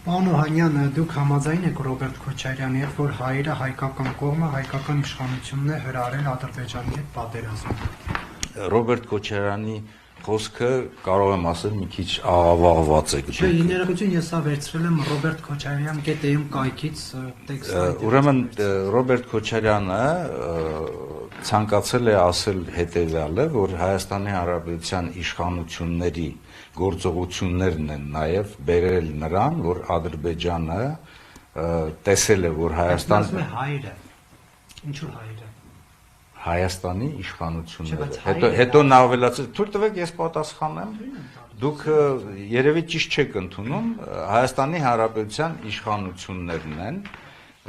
Պարոն Օհանյան, դուք համաձայն եք Ռոբերտ Քոչարյանի հետ, որ հայերը հայկական կողմը հայկական իշխանությունն է հրահրել Ադրբեջանի հետ պատերազմը։ Ռոբերտ Քոչարյանի խոսքը կարող եմ ասել մի քիչ աղավաղված է։ Չէ, իներողություն ես սա վերցրել եմ Ռոբերտ Քոչարյան գետեում կայքից տեքստը։ Ուրեմն Ռոբերտ Քոչարյանը ցանկացել է ասել հետևյալը, որ Հայաստանի Հանրապետության իշխանությունների գործողություններն են նաև բերել նրան, որ Ադրբեջանը տեսել է, որ Հայաստանը հայերը։ Ինչու հայերը։ Հայաստանի իշխանությունները։ Հետո նա ավելացրել, թույլ տվեք ես պատասխանեմ։ Դուք երևի ճիշտ չեք ընդունում, Հայաստանի Հանրապետության իշխանություններն են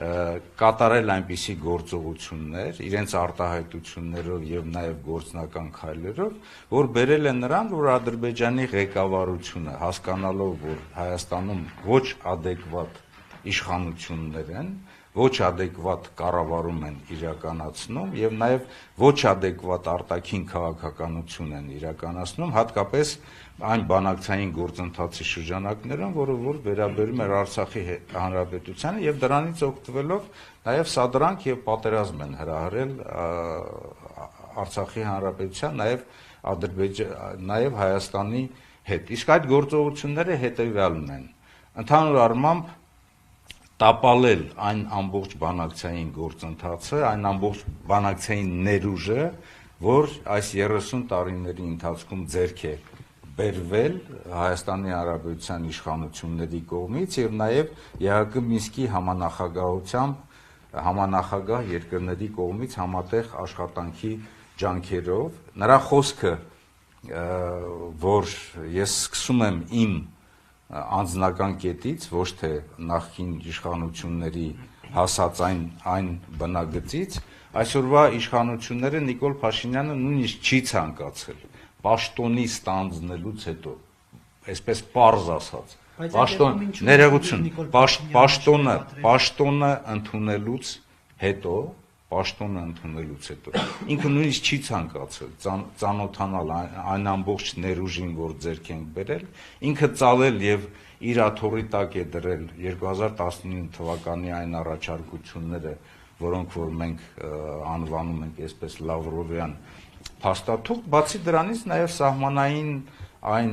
կատարել այնպիսի գործողություններ, իրենց արտահայտություններով եւ նաեւ գործնական քայլերով, որ բերել են նրան, որ Ադրբեջանի ղեկավարությունը հասկանալով, որ Հայաստանում ոչ adekvat իշխանություններ են, ոչ adekvat կառավարում են իրականացնում եւ նաեւ ոչ adekvat արտաքին քաղաքականություն են իրականացնում, հատկապես այն բանակցային գործընթացի շրջանակներում, որը որ վերաբերում էր Արցախի հանրապետությանը եւ դրանից օգտվելով նաեւ սադրանք եւ պատերազմ են հրահրել Արցախի հանրապետության նաեւ Հայաստանի հետ։ Իսկ այդ գործողությունները հետեւյալն են. ընդհանուր առմամբ տապալել այն ամբողջ բանակցային գործընթացը, այն ամբողջ բանակցային ներուժը, որ այս 30 տարիների ընթացքում ձեռք է բերվել Հայաստանի Հանրապետության իշխանությունների կողմից եւ նաեւ ԵԱՀԿ Մինսկի համանախագահությամբ համանախագահ երկրների կողմից համատեղ աշխատանքի ջանքերով։ Նրա խոսքը, որ ես սկսում եմ իմ անձնական կետից, ոչ թե նախկին իշխանությունների հասած այն բնագծից, այսօրվա իշխանությունները Նիկոլ Փաշինյանը նույնիսկ չի ցանկացել պաշտոնի ստանձնելուց հետո, այսպես պարզ ասած, պաշտոնը ընդունելուց հետո ինքը նույնիսկ չի ցանկացել ծանոթանալ այն ամբողջ ներուժին, որ ձեռք ենք բերել, ինքը ծալել եւ իր աթոռի տակ է դրել 2019 թվականի այն առաջարկությունները, որոնք որ մենք անվանում ենք այսպես Լավրովյան փաստաթուղթ, բացի դրանից նաեւ սահմանային այն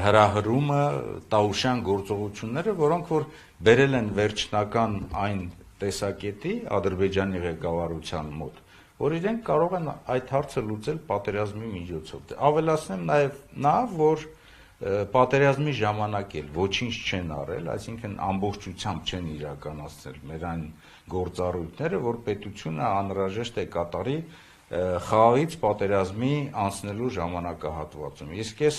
հրահրումը, Տաուշյան գործողությունները, որոնք որ բերել են վերջնական այն տեսակետի Ադրբեջանի ղեկավարության մոտ, որ իրենք կարող են այդ հարցը լուծել պատերազմի միջոցով։ Ավելացնեմ նաև նա, որ պատերազմի ժամանակ էլ ոչինչ չեն արել, այսինքն ամբողջությամբ չեն իրականացնել մեր այն գործառույթները, որ պետությունը անհրաժեշտ է կատարի խաղաղից պատերազմի անցնելու ժամանակահատվածում։ Իսկ ես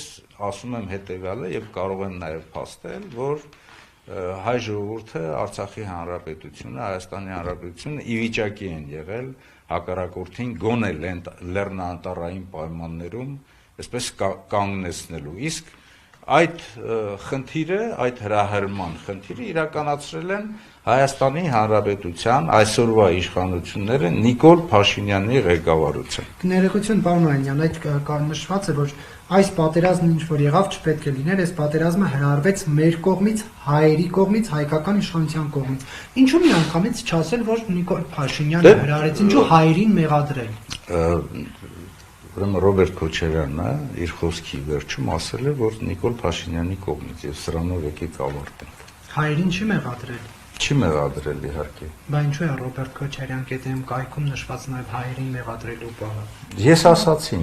ասում եմ հետևյալը եւ կարող եմ նաև փաստել, որ հայ ժողովուրդը, Արցախի հանրապետությունը, Հայաստանի հանրապետությունը ի վիճակի են եղել հակառակորդին գոնե լեռնանտառային պայմաններում այսպես կանգնեցնելու։ Իսկ այդ խնդիրը, այդ հրահրման խնդիրը իրականացրել են Հայաստանի Հանրապետության այսօրվա իշխանությունները Նիկոլ Փաշինյանի ղեկավարությամբ։ Ներողություն, պարոն Օհանյան, այդ նշված է, որ այս պատերազմն ինչ որ եղավ, չպետք է լիներ, այս պատերազմը հրահրվեց մեր կողմից, հայերի կողմից, հայկական իշխանության կողմից։ Ինչու միանգամից չասել, որ Նիկոլ Փաշինյանը հրահրեց, ինչու հայերին մեղադրել։ Ուրեմն Ռոբերտ Քոչարյանը իր խոսքի վերջում ասել է, որ Նիկոլ Փաշինյանի կողմից եւ սրանով եկեք ավարտենք։ Հայերին չի մեղադրել։ Չի մեղադրել իհարկե։ Բա ինչու է Ռոբերտ Քոչարյան գետեում կայքում նշված նաև հայերին մեղադրելու բանը։ Ես ասացի